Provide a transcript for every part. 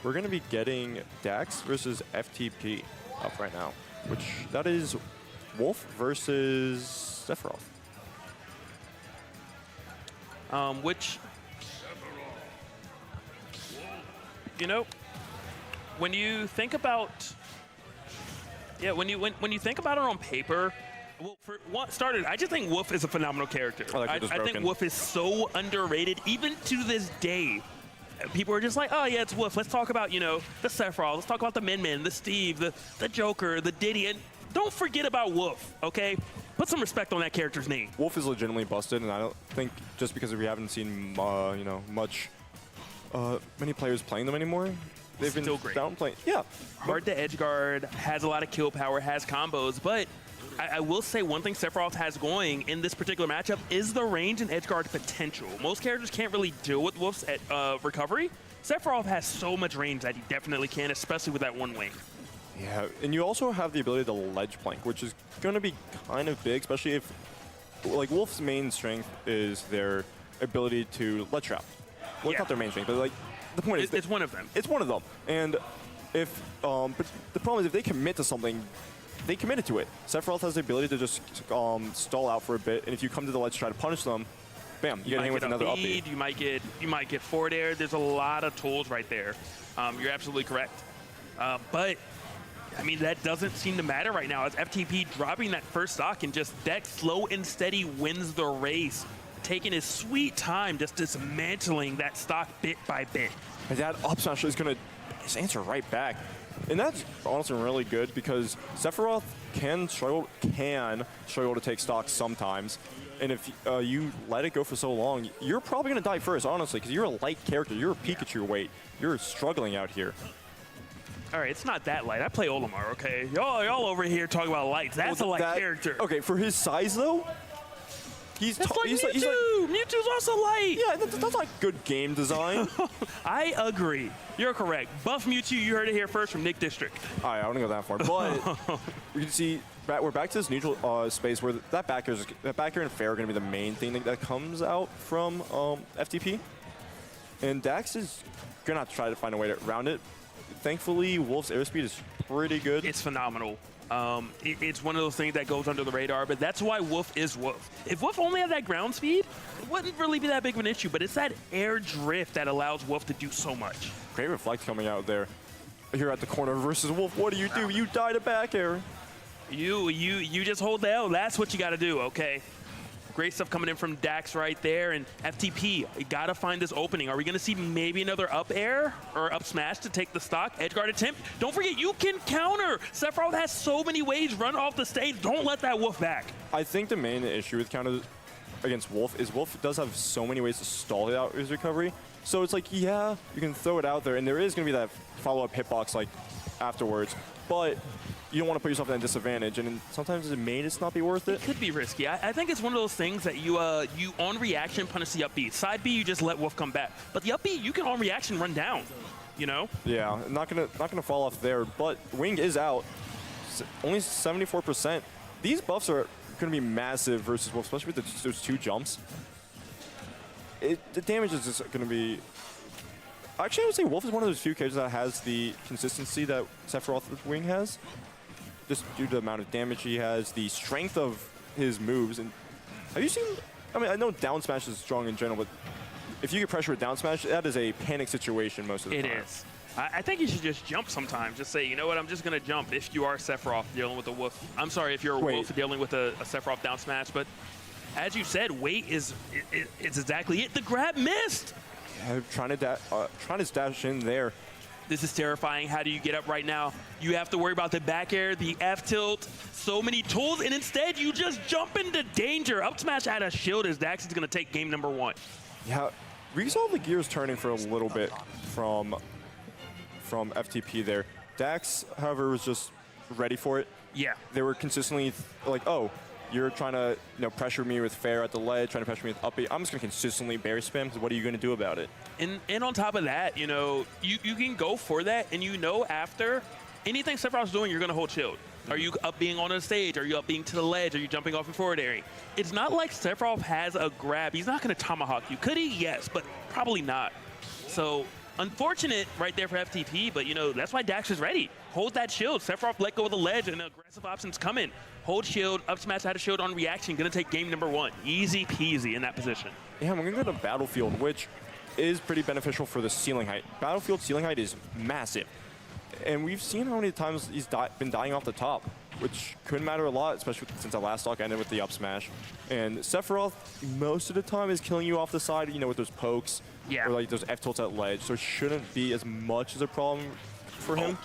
we're going to be getting Dax versus FTP up right now, which that is Wolf versus Sephiroth. Which, you know, when you think about, when you think about it on paper, well, for what started, I just think Wolf is a phenomenal character. I think Wolf is so underrated, even to this day. People are just like, oh yeah, it's Wolf. Let's talk about, you know, the Sephiroth. Let's talk about the Min, the Steve, the Joker, the Diddy, and don't forget about Wolf, okay? Put some respect on that character's name. Wolf is legitimately busted, and I don't think just because we haven't seen, you know, many players playing them anymore, they've been downplaying. Yeah. Hard to edge guard, has a lot of kill power, has combos, but I will say one thing Sephiroth has going in this particular matchup is the range and edge guard potential. Most characters can't really deal with Wolf's recovery. Sephiroth has so much range that he definitely can, especially with that one wing. Yeah, and you also have the ability to ledge plank, which is going to be kind of big, especially if, like, Wolf's main strength is their ability to ledge trap. Well, it's not their main strength, but, like, the point is... It's one of them. It's one of them. And if, but the problem is if they commit to something, they committed to it. Sephiroth has the ability to just stall out for a bit, and if you come to the ledge to try to punish them, bam, you get hit with another up B. You might get forward air. There's a lot of tools right there. You're absolutely correct. But I mean, that doesn't seem to matter right now as FTP dropping that first stock and just Dex slow and steady wins the race, taking his sweet time just dismantling that stock bit by bit. And that up smash is going to just answer right back. And that's honestly really good because Sephiroth can struggle to take stock sometimes. And if you let it go for so long, you're probably going to die first, honestly, because you're a light character. You're a Pikachu weight. You're struggling out here. All right, it's not that light. I play Olimar, okay? Y'all over here talking about lights. That's a light character. Okay, for his size, though, That's like Mewtwo. Mewtwo's also light. Yeah, that's like good game design. I agree. You're correct. Buff Mewtwo, you heard it here first from Nick District. All right, I don't go that far, but we can see we're back to this neutral space where that back air and fair are going to be the main thing that comes out from FTP. And Dax is going to have to try to find a way around it. Thankfully, Wolf's airspeed is pretty good. It's phenomenal. It's one of those things that goes under the radar, but that's why Wolf is Wolf. If Wolf only had that ground speed, it wouldn't really be that big of an issue, but it's that air drift that allows Wolf to do so much. Great reflect coming out there. Here at the corner versus Wolf, what do? You die to back air. You just hold the L. That's what you got to do, okay? Great stuff coming in from Dax right there, and FTP, you gotta find this opening. Are we gonna see maybe another up air or up smash to take the stock? Edge guard attempt. Don't forget, you can counter. Sephiroth has so many ways run off the stage. Don't let that Wolf back. I think the main issue with counter against Wolf is Wolf does have so many ways to stall out his recovery. So it's like, yeah, you can throw it out there, and there is gonna be that follow-up hitbox like afterwards, but you don't want to put yourself at a disadvantage, and sometimes it may just not be worth it. It could be risky. I think it's one of those things that you on reaction punish the up B. Side B, you just let Wolf come back. But the up B, you can on reaction run down, you know? Yeah, not gonna fall off there, but Wing is out. Only 74%. These buffs are gonna be massive versus Wolf, especially with those two jumps. The damage is just gonna be... Actually, I would say Wolf is one of those few characters that has the consistency that Sephiroth with Wing has. Just due to the amount of damage he has, the strength of his moves. And have you seen, I mean, I know down smash is strong in general, but if you get pressure with down smash, that is a panic situation most of the time. It is. I think you should just jump sometimes. Just say, you know what, I'm just going to jump if you are Sephiroth dealing with a Wolf. I'm sorry, if you're a Wolf dealing with a Sephiroth down smash, but as you said, weight is exactly it. The grab missed. Yeah, trying to dash in there. This is terrifying. How do you get up right now? You have to worry about the back air, the F tilt, so many tools, and instead you just jump into danger. Up smash out of shield as Dax is going to take game number 1. Yeah, we saw the gears turning for a little bit from FTP there. Dax, however, was just ready for it. Yeah. They were consistently like, oh, you're trying to pressure me with fair at the ledge, trying to pressure me with up B. I'm just going to consistently berry spam, because what are you going to do about it? And on top of that, you can go for that, and after anything Sephiroth's doing, you're going to hold shield. Are you up being on the stage? Are you up being to the ledge? Are you jumping off and forward airing? It's not like Sephiroth has a grab. He's not going to tomahawk you. Could he? Yes, but probably not. So Unfortunate right there for FTP, but, you know, that's why Dax is ready. Hold that shield. Sephiroth let go of the ledge, and the aggressive options coming. Hold shield, up smash out of shield on reaction, gonna take game number 1. Easy peasy in that position. Yeah, we're gonna go to Battlefield, which is pretty beneficial for the ceiling height. Battlefield ceiling height is massive. And we've seen how many times he's been dying off the top, which could matter a lot, especially since that last stock ended with the up smash. And Sephiroth, most of the time, is killing you off the side, you know, with those pokes. Yeah. Or like those F-tilts at ledge, so it shouldn't be as much as a problem for him.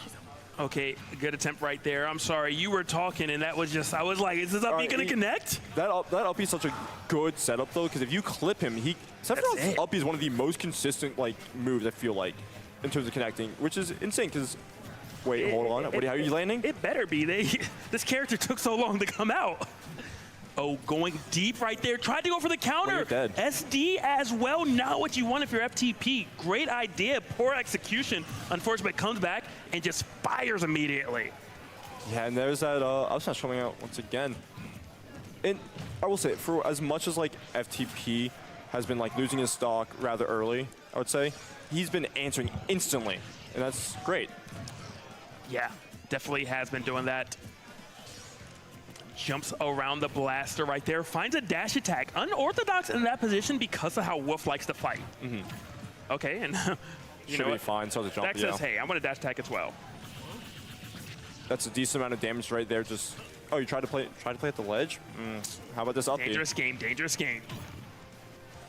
Okay, good attempt right there. I'm sorry, you were talking, and that was just, I was like, is this up B gonna connect? That up is such a good setup, though, because if you clip him, Sephiroth's up is one of the most consistent, like, moves, I feel like, in terms of connecting, which is insane, because, wait, hold on. How are you landing? It better be. This character took so long to come out. Oh, going deep right there. Tried to go for the counter. Well, dead. SD as well. Not what you want if you're FTP. Great idea. Poor execution. Unfortunately, comes back and just fires immediately. Yeah, and there's that up smash coming out once again. And I will say, for as much as like FTP has been like losing his stock rather early, I would say, he's been answering instantly, and that's great. Yeah, definitely has been doing that. Jumps around the blaster right there, finds a dash attack. Unorthodox in that position because of how Wolf likes to fight. Okay, and you Should know be fine, so the jump, Dax says, hey, I'm gonna dash attack as well. That's a decent amount of damage right there. Just, oh, you tried to play at the ledge? How about this up B? Dangerous game, dangerous game.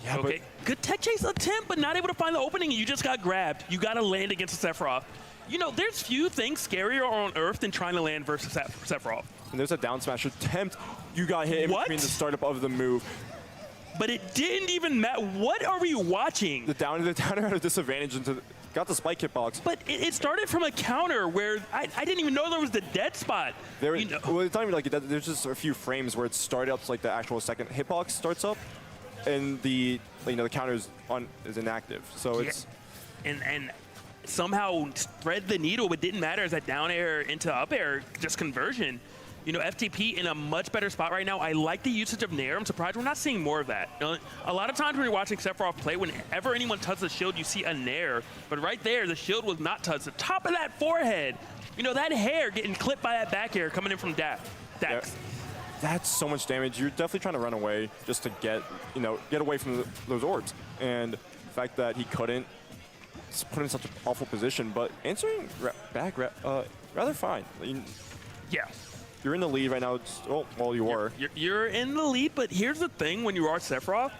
Yeah, Okay, good tech chase attempt, but not able to find the opening, and you just got grabbed. You gotta land against the Sephiroth. You know, there's few things scarier on Earth than trying to land versus Sephiroth. And there's a down smash attempt. You got hit in between the startup of the move. But it didn't even matter. What are we watching? The downer had a disadvantage into got the spike hitbox. But it started from a counter where I didn't even know there was the dead spot. Well, it's not even like that. There's just a few frames where it started up, so like the actual second hitbox starts up, and the the counter is inactive. So it's and somehow thread the needle, but didn't matter as that down air into up air just conversion. You know, FTP in a much better spot right now. I like the usage of Nair. I'm surprised we're not seeing more of that. You know, a lot of times when you're watching Sephiroth play, whenever anyone touches the shield, you see a Nair. But right there, the shield was not touched. The top of that forehead, you know, that hair getting clipped by that back air coming in from Dax. Yeah, that's so much damage. You're definitely trying to run away just to get away from those orbs. And the fact that he couldn't put in such an awful position, but answering back rather fine. Yeah. You're in the lead right now. Well, you were. You're in the lead, but here's the thing: when you are Sephiroth,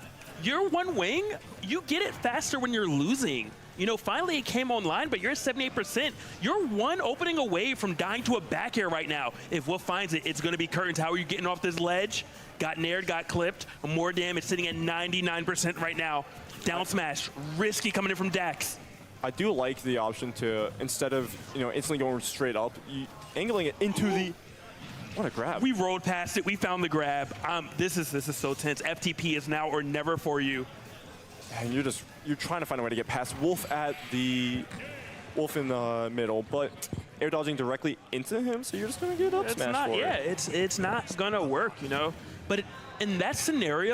you're one wing. You get it faster when you're losing. You know, finally it came online, but you're at 78%. You're one opening away from dying to a back air right now. If Wolf finds it, it's going to be curtains. How are you getting off this ledge? Got nared, got clipped. More damage, sitting at 99% right now. Down smash, risky coming in from Dax. I do like the option to, instead of instantly going straight up, angling it into the. What a grab. We rolled past it. We found the grab. This is so tense. FTP is now or never for you. And you're trying to find a way to get past Wolf in the middle, but air dodging directly into him, so you're just gonna get up smash for it. Yeah, it's not gonna work, you know. But in that scenario,